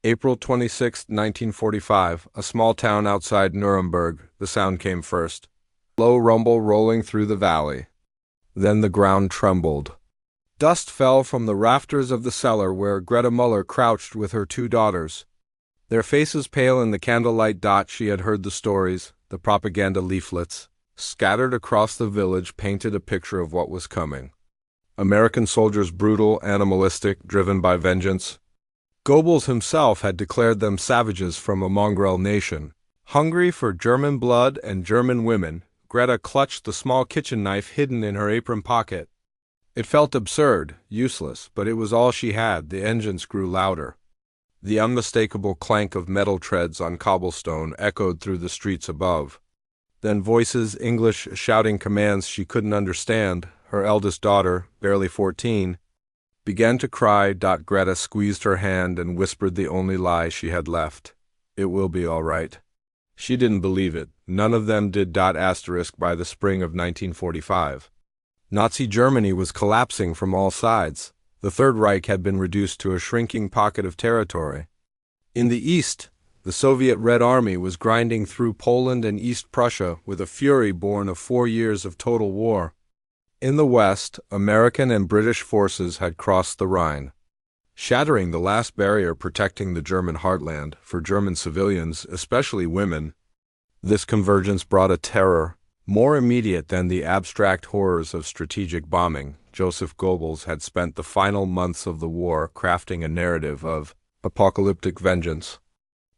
April 26, 1945, a small town outside Nuremberg. The sound came first. Low rumble rolling through the valley. Then the ground trembled. Dust fell from the rafters of the cellar where Greta Muller crouched with her two daughters. Their faces pale in the candlelight. She had heard the stories, the propaganda leaflets, scattered across the village, painted a picture of what was coming. American soldiers brutal, animalistic, driven by vengeance. Goebbels himself had declared them savages from a mongrel nation. Hungry for German blood and German women, Greta clutched the small kitchen knife hidden in her apron pocket. It felt absurd, useless, but it was all she had. The engines grew louder. The unmistakable clank of metal treads on cobblestone echoed through the streets above. Then voices, English, shouting commands she couldn't understand. Her eldest daughter, barely 14, began to cry. Greta squeezed her hand and whispered the only lie she had left. It will be all right. She didn't believe it. None of them did. By the spring of 1945. Nazi Germany was collapsing from all sides. The Third Reich had been reduced to a shrinking pocket of territory. In the east, the Soviet Red Army was grinding through Poland and East Prussia with a fury born of 4 years of total war. In the west, American and British forces had crossed the Rhine, shattering the last barrier protecting the German heartland for German civilians, especially women. This convergence brought a terror more immediate than the abstract horrors of strategic bombing. Joseph Goebbels had spent the final months of the war crafting a narrative of apocalyptic vengeance.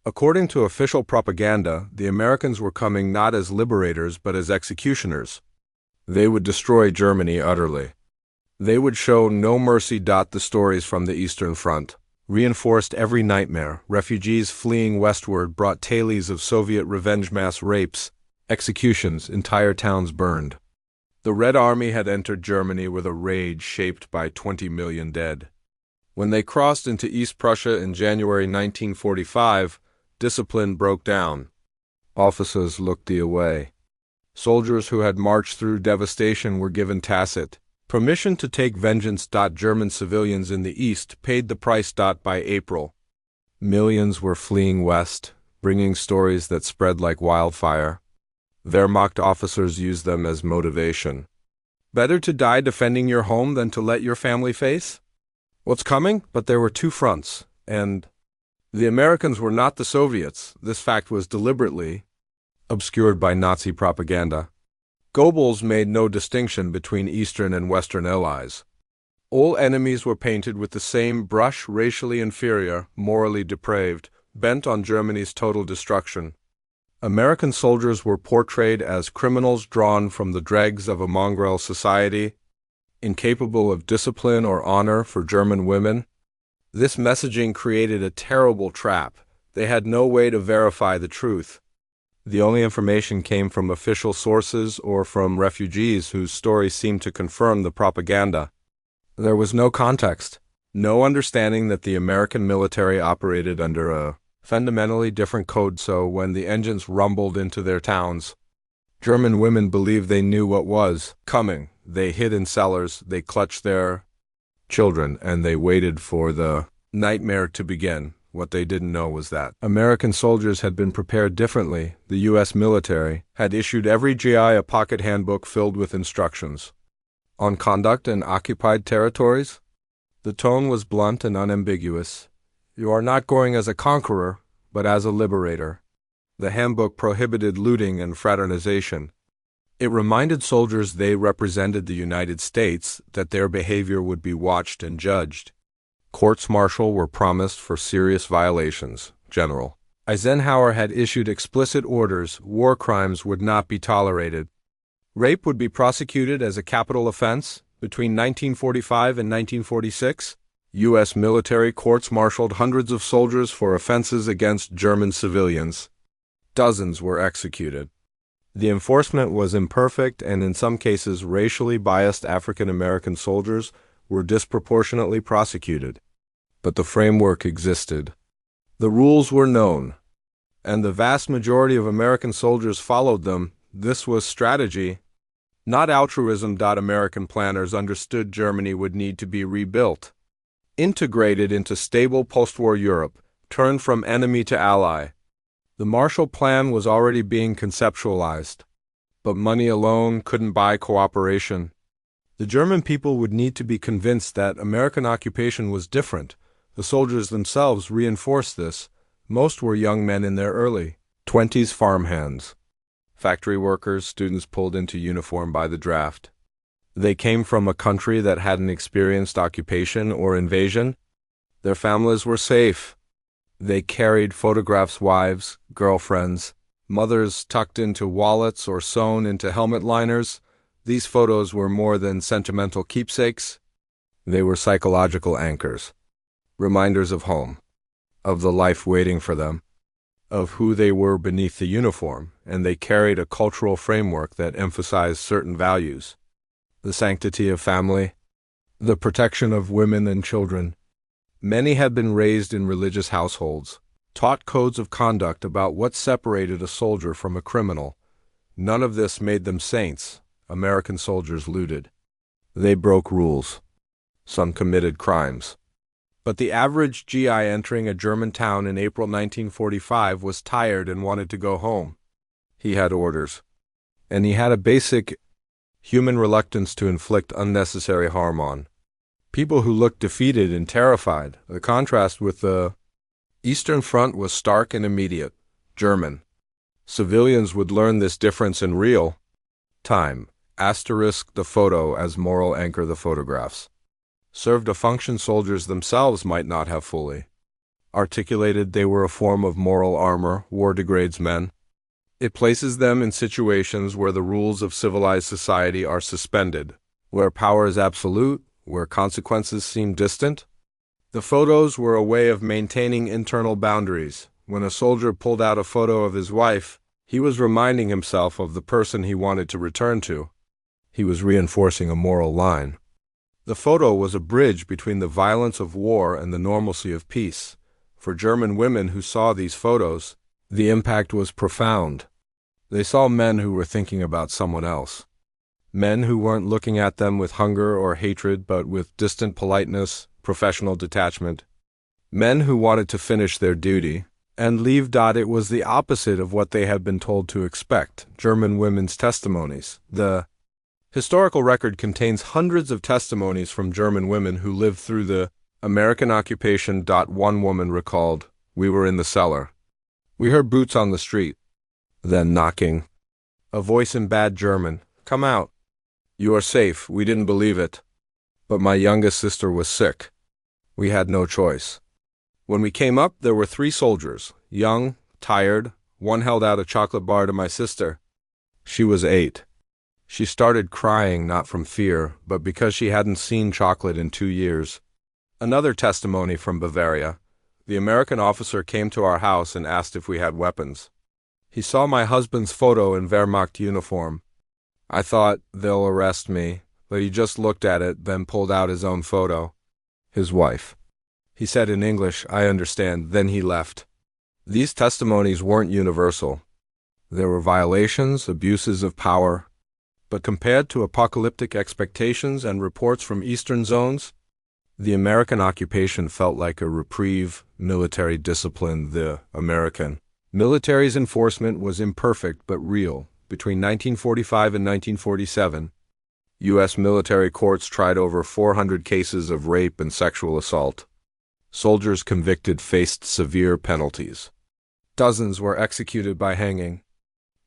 According to official propaganda, the Americans were coming not as liberators but as executioners. They would destroy Germany utterly. They would show no mercy. The stories from the Eastern Front reinforced every nightmare. Refugees fleeing westward brought tales of Soviet revenge, mass rapes, executions, entire towns burned. The Red Army had entered Germany with a rage shaped by 20 million dead. When they crossed into East Prussia in January 1945, discipline broke down. Officers looked the away. Soldiers who had marched through devastation were given tacit permission to take vengeance. German civilians in the east paid the price. By April, millions were fleeing west, bringing stories that spread like wildfire. Wehrmacht officers used them as motivation. Better to die defending your home than to let your family face what's coming? But there were two fronts, and the Americans were not the Soviets. This fact was deliberately obscured by Nazi propaganda. Goebbels made no distinction between Eastern and Western allies. All enemies were painted with the same brush: racially inferior, morally depraved, bent on Germany's total destruction. American soldiers were portrayed as criminals drawn from the dregs of a mongrel society, incapable of discipline or honor for German women. This messaging created a terrible trap. They had no way to verify the truth. The only information came from official sources or from refugees whose stories seemed to confirm the propaganda. There was no context, no understanding that the American military operated under a fundamentally different code. So when the engines rumbled into their towns, German women believed they knew what was coming. They hid in cellars, they clutched their children, and they waited for the nightmare to begin. What they didn't know was that American soldiers had been prepared differently. The U.S. military had issued every GI a pocket handbook filled with instructions on conduct in occupied territories. The tone was blunt and unambiguous. You are not going as a conqueror, but as a liberator. The handbook prohibited looting and fraternization. It reminded soldiers they represented the United States, that their behavior would be watched and judged. Courts-martial were promised for serious violations. General Eisenhower had issued explicit orders: war crimes would not be tolerated. Rape would be prosecuted as a capital offense. Between 1945 and 1946, U.S. military courts-martialed hundreds of soldiers for offenses against German civilians. Dozens were executed. The enforcement was imperfect, and in some cases racially biased African American soldiers were disproportionately prosecuted. But the framework existed. The rules were known, and the vast majority of American soldiers followed them. This was strategy, not altruism. American planners understood Germany would need to be rebuilt, integrated into stable post-war Europe. turned from enemy to ally. The Marshall Plan was already being conceptualized, but money alone couldn't buy cooperation. The German people would need to be convinced that American occupation was different. The soldiers themselves reinforced this. Most were young men in their early 20s, farmhands, factory workers, students pulled into uniform by the draft. They came from a country that hadn't experienced occupation or invasion. Their families were safe. They carried photographs, wives, girlfriends, mothers tucked into wallets or sewn into helmet liners. These photos were more than sentimental keepsakes. They were psychological anchors, reminders of home, of the life waiting for them, of who they were beneath the uniform, and they carried a cultural framework that emphasized certain values: the sanctity of family, the protection of women and children. Many had been raised in religious households, taught codes of conduct about what separated a soldier from a criminal. None of this made them saints. American soldiers looted. They broke rules. Some committed crimes. But the average GI entering a German town in April 1945 was tired and wanted to go home. He had orders. And he had a basic human reluctance to inflict unnecessary harm on people who looked defeated and terrified. The contrast with the Eastern Front was stark and immediate. German civilians would learn this difference in real time. Asterisk the photo as moral anchor. The photographs served a function soldiers themselves might not have fully articulated. They were a form of moral armor. War degrades men. It places them in situations where the rules of civilized society are suspended, where power is absolute, where consequences seem distant. The photos were a way of maintaining internal boundaries. When a soldier pulled out a photo of his wife, he was reminding himself of the person he wanted to return to. He was reinforcing a moral line. The photo was a bridge between the violence of war and the normalcy of peace. For German women who saw these photos, the impact was profound. They saw men who were thinking about someone else. Men who weren't looking at them with hunger or hatred, but with distant politeness, professional detachment. Men who wanted to finish their duty and leave. It was the opposite of what they had been told to expect. German women's testimonies. The historical record contains hundreds of testimonies from German women who lived through the American occupation. One woman recalled, "We were in the cellar. We heard boots on the street. Then knocking. A voice in bad German, 'Come out. You are safe.' We didn't believe it. But my youngest sister was sick. We had no choice. When we came up, there were 3 soldiers, young, tired. One held out a chocolate bar to my sister. She was 8. She started crying not from fear, but because she hadn't seen chocolate in 2 years. Another testimony from Bavaria. The American officer came to our house and asked if we had weapons. He saw my husband's photo in Wehrmacht uniform. I thought, they'll arrest me, but he just looked at it, then pulled out his own photo. His wife. He said in English, 'I understand,' then he left." These testimonies weren't universal. There were violations, abuses of power. But compared to apocalyptic expectations and reports from eastern zones, the American occupation felt like a reprieve. Military discipline. The American military's enforcement was imperfect but real. Between 1945 and 1947, U.S. military courts tried over 400 cases of rape and sexual assault. Soldiers convicted faced severe penalties. Dozens were executed by hanging.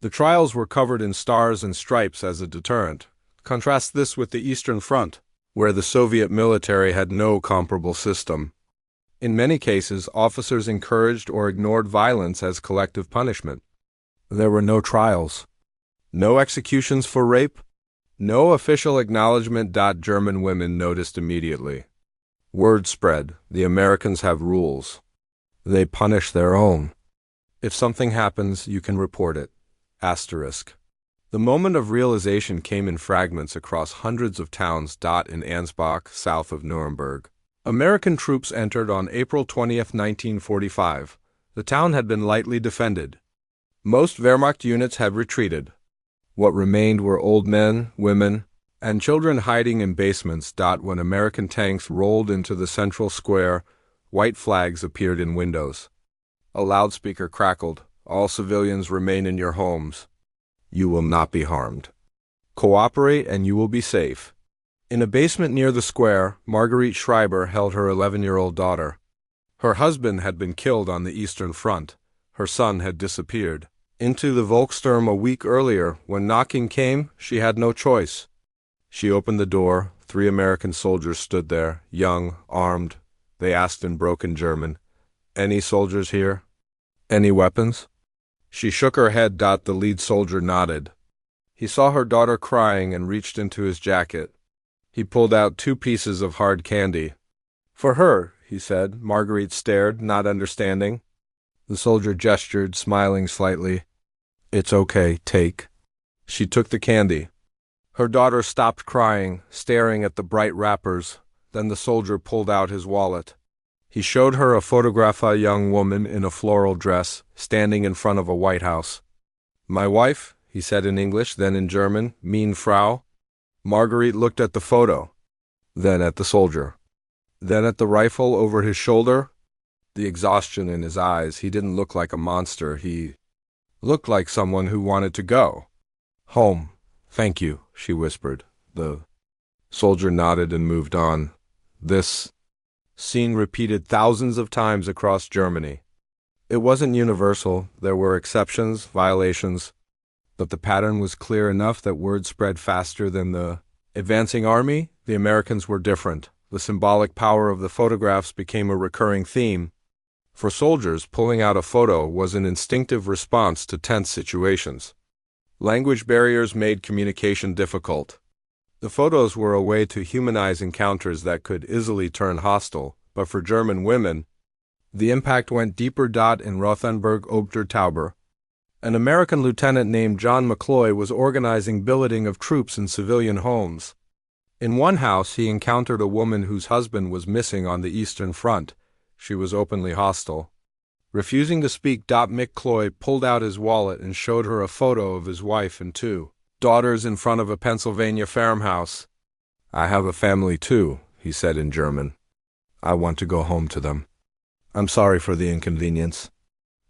The trials were covered in stars and stripes as a deterrent. Contrast this with the Eastern Front, where the Soviet military had no comparable system. In many cases, officers encouraged or ignored violence as collective punishment. There were no trials. No executions for rape. No official acknowledgement. German women noticed immediately. Word spread. The Americans have rules. They punish their own. If something happens, you can report it. Asterisk. The moment of realization came in fragments across hundreds of towns. In Ansbach, south of Nuremberg, American troops entered on April 20, 1945. The town had been lightly defended. Most Wehrmacht units had retreated. What remained were old men, women, and children hiding in basements. When American tanks rolled into the central square, white flags appeared in windows. A loudspeaker crackled. All civilians remain in your homes. You will not be harmed. Cooperate and you will be safe. In a basement near the square, Marguerite Schreiber held her 11-year-old daughter. Her husband had been killed on the Eastern Front. Her son had disappeared. Into the Volkssturm a week earlier, when knocking came, she had no choice. She opened the door. 3 American soldiers stood there, young, armed. They asked in broken German, "Any soldiers here? Any weapons?" She shook her head. The lead soldier nodded. He saw her daughter crying and reached into his jacket. He pulled out 2 pieces of hard candy. "For her," he said. Marguerite stared, not understanding. The soldier gestured, smiling slightly. "It's okay, take." She took the candy. Her daughter stopped crying, staring at the bright wrappers. Then the soldier pulled out his wallet. He showed her a photograph of a young woman in a floral dress, standing in front of a White House. "My wife," he said in English, then in German, "Meine Frau." Marguerite looked at the photo, then at the soldier, then at the rifle over his shoulder. The exhaustion in his eyes. He didn't look like a monster. He looked like someone who wanted to go home. "Thank you," she whispered. The soldier nodded and moved on. This scene repeated thousands of times across Germany. It wasn't universal. There were exceptions, violations, but the pattern was clear enough that word spread faster than the advancing army. The Americans were different. The symbolic power of the photographs became a recurring theme. For soldiers, pulling out a photo was an instinctive response to tense situations. Language barriers made communication difficult. The photos were a way to humanize encounters that could easily turn hostile, but for German women, the impact went deeper. In Rothenburg ob der Tauber, an American lieutenant named John McCloy was organizing billeting of troops in civilian homes. In one house, he encountered a woman whose husband was missing on the Eastern Front. She was openly hostile. Refusing to speak, McCloy pulled out his wallet and showed her a photo of his wife and 2 daughters in front of a Pennsylvania farmhouse. "I have a family too," he said in German. "I want to go home to them. I'm sorry for the inconvenience."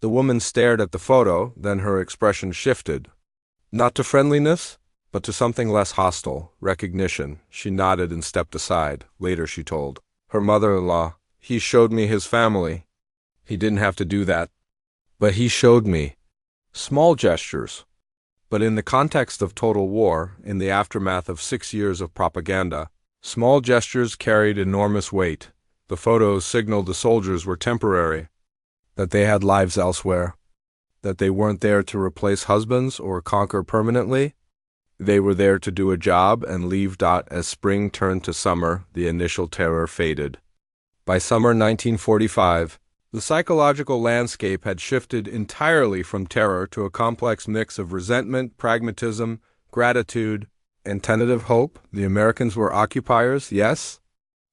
The woman stared at the photo, then her expression shifted. Not to friendliness, but to something less hostile, recognition. She nodded and stepped aside. Later she told her mother-in-law, "He showed me his family. He didn't have to do that. But he showed me." Small gestures. But in the context of total war, in the aftermath of 6 years of propaganda, small gestures carried enormous weight. The photos signaled the soldiers were temporary, that they had lives elsewhere, that they weren't there to replace husbands or conquer permanently. They were there to do a job and leave. As spring turned to summer, the initial terror faded. By summer 1945, the psychological landscape had shifted entirely from terror to a complex mix of resentment, pragmatism, gratitude, and tentative hope. The Americans were occupiers, yes,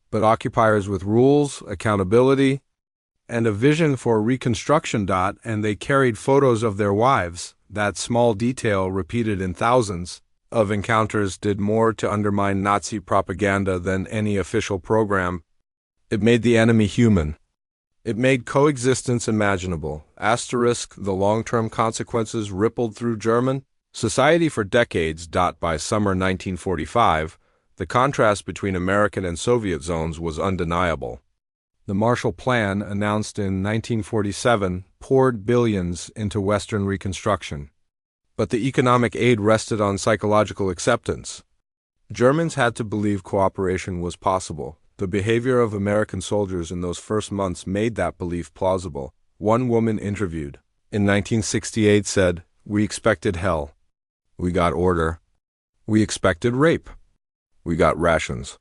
but occupiers with rules, accountability, and a vision for reconstruction. And they carried photos of their wives. That small detail, repeated in thousands of encounters, did more to undermine Nazi propaganda than any official program. It made the enemy human. It made coexistence imaginable. The long-term consequences rippled through German society for decades. By summer 1945, the contrast between American and Soviet zones was undeniable. The Marshall Plan, announced in 1947, poured billions into Western reconstruction. But the economic aid rested on psychological acceptance. Germans had to believe cooperation was possible. The behavior of American soldiers in those first months made that belief plausible. One woman interviewed in 1968 said, "We expected hell. We got order. We expected rape. We got rations.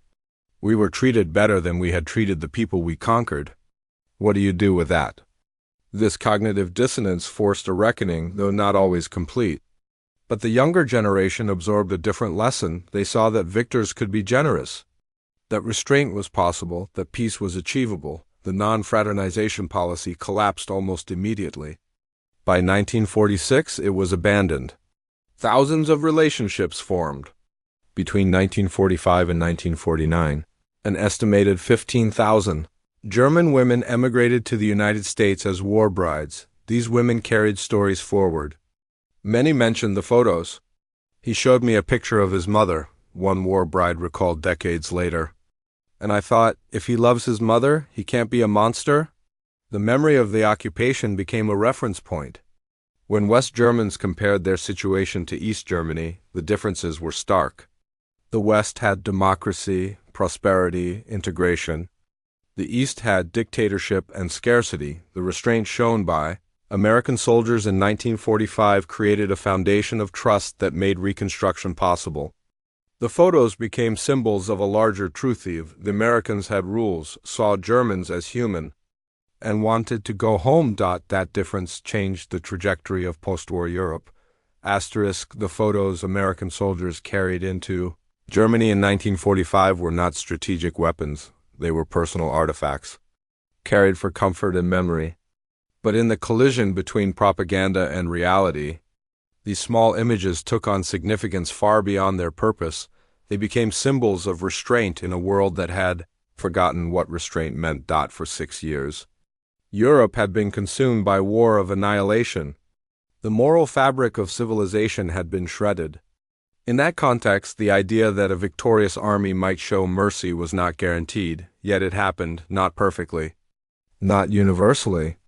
We were treated better than we had treated the people we conquered. What do you do with that?" This cognitive dissonance forced a reckoning, though not always complete. But the younger generation absorbed a different lesson. They saw that victors could be generous, that restraint was possible, that peace was achievable. The non-fraternization policy collapsed almost immediately. By 1946, it was abandoned. Thousands of relationships formed. Between 1945 and 1949, an estimated 15,000 German women emigrated to the United States as war brides. These women carried stories forward. Many mentioned the photos. He showed me a picture of his mother, one war bride recalled decades later. And I thought, if he loves his mother, he can't be a monster? The memory of the occupation became a reference point. When West Germans compared their situation to East Germany, the differences were stark. The West had democracy, prosperity, integration. The East had dictatorship and scarcity, the restraint shown by American soldiers in 1945 created a foundation of trust that made Reconstruction possible. The photos became symbols of a larger truth. The Americans had rules, saw Germans as human, and wanted to go home. That difference changed the trajectory of post-war Europe. The photos American soldiers carried into Germany in 1945 were not strategic weapons. They were personal artifacts, carried for comfort and memory. But in the collision between propaganda and reality, these small images took on significance far beyond their purpose. They became symbols of restraint in a world that had forgotten what restraint meant. For 6 years, Europe had been consumed by war of annihilation. The moral fabric of civilization had been shredded. In that context, the idea that a victorious army might show mercy was not guaranteed, yet it happened, not perfectly, not universally,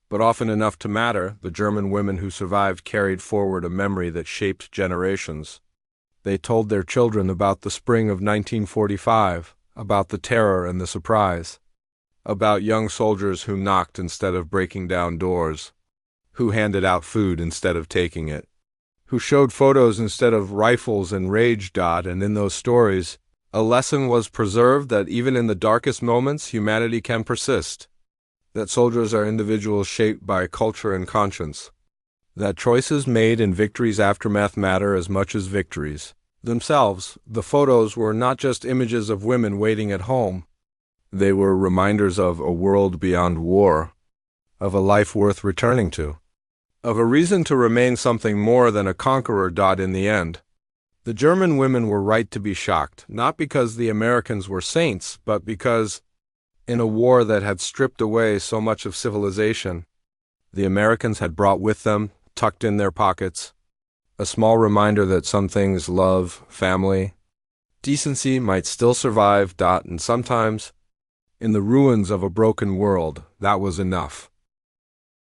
but often enough to matter. The German women who survived carried forward a memory that shaped generations. They told their children about the spring of 1945, about the terror and the surprise, about young soldiers who knocked instead of breaking down doors, who handed out food instead of taking it, who showed photos instead of rifles and rage. And in those stories, a lesson was preserved that even in the darkest moments, humanity can persist, that soldiers are individuals shaped by culture and conscience, that choices made in victory's aftermath matter as much as victories themselves. The photos were not just images of women waiting at home. They were reminders of a world beyond war, of a life worth returning to, of a reason to remain something more than a conqueror. In the end, the German women were right to be shocked, not because the Americans were saints, but because, in a war that had stripped away so much of civilization, the Americans had brought with them, tucked in their pockets, a small reminder that some things, love, family, decency, might still survive. And sometimes, in the ruins of a broken world, that was enough.